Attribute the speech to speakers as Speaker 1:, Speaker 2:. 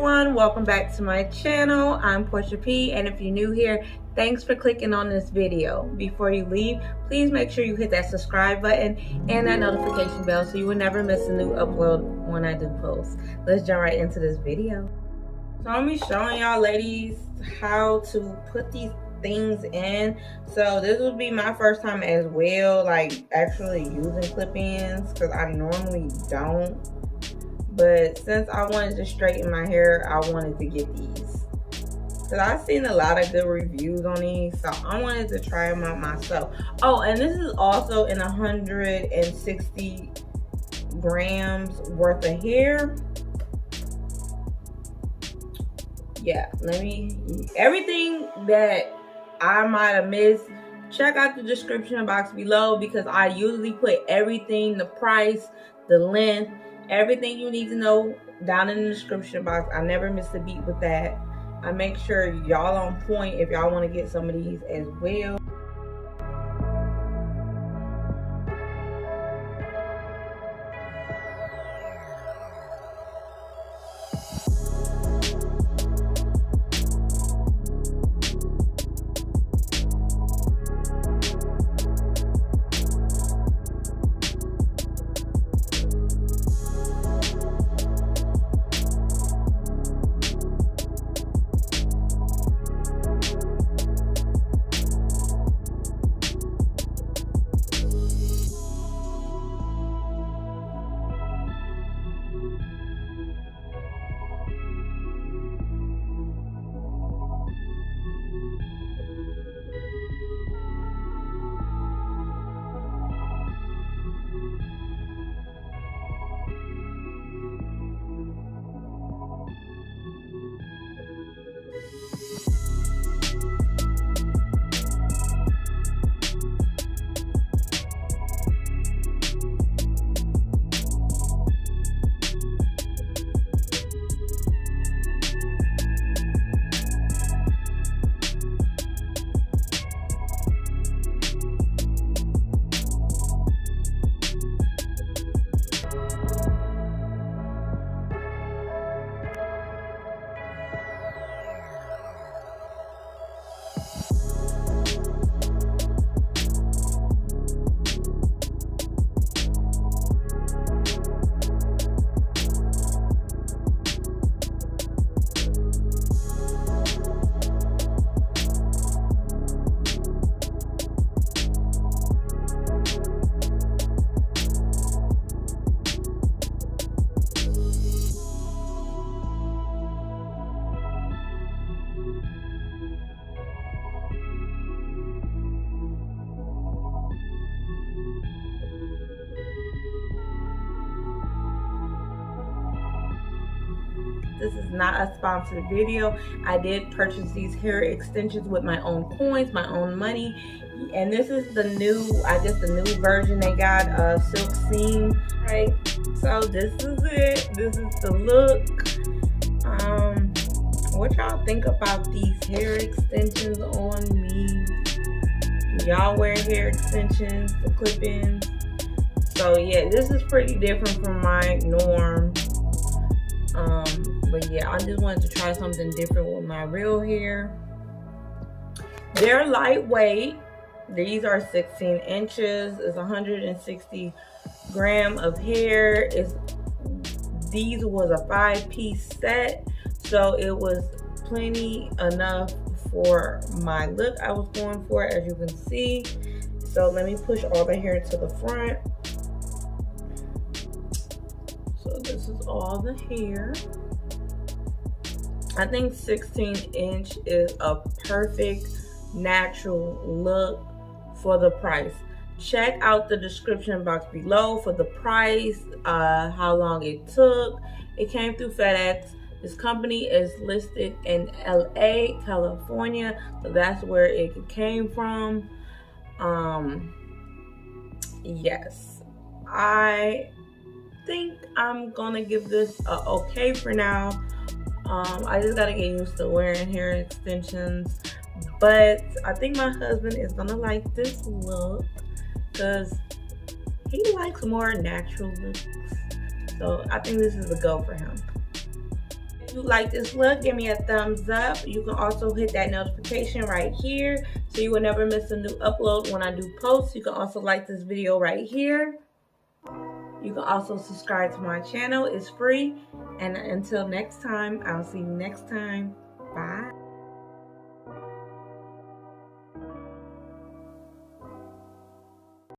Speaker 1: everyone, welcome back to my channel. I'm Portia P, and if you're new here, thanks for clicking on this video. Before you leave, please make sure you hit that subscribe button and that notification bell so you will never miss a new upload when I do post. Let's jump right into this video. So I'm gonna be showing y'all ladies how to put these things in. So this will be my first time as well, like actually using clip-ins, because I normally don't. But since I wanted to straighten my hair, I wanted to get these. Because I've seen a lot of good reviews on these, so I wanted to try them out myself. Oh, and this is also in 160 grams worth of hair. Yeah, everything that I might have missed, check out the description box below, because I usually put everything, the price, the length, everything you need to know down in the description box. I never miss a beat with that. I make sure y'all on point if y'all want to get some of these as well. This is not a sponsored video. I did purchase these hair extensions with my own coins, my own money. And this is the new, I guess the new version they got, Silk Seam, right? So this is it. This is the look. What y'all think about these hair extensions on me? Y'all wear hair extensions, the clip-ins? So yeah, this is pretty different from my norm. But yeah, I just wanted to try something different with my real hair. They're lightweight. These are 16 inches. It's 160 grams of hair. These was a 5-piece set, so it was plenty enough for my look I was going for, as you can see. So let me push all the hair to the front. So this is all the hair. I think 16-inch is a perfect natural look for the price. Check out the description box below for the price, how long it took. It came through FEDEX. This company is listed in LA, California, so that's where it came from. Yes, I think I'm gonna give this a okay for now. I just gotta get used to wearing hair extensions, but I think my husband is gonna like this look because he likes more natural looks. So I think this is a go for him. If you like this look, give me a thumbs up. You can also hit that notification right here so you will never miss a new upload when I do posts. You can also like this video right here. You can also subscribe to my channel. It's free. And until next time, I'll see you next time. Bye.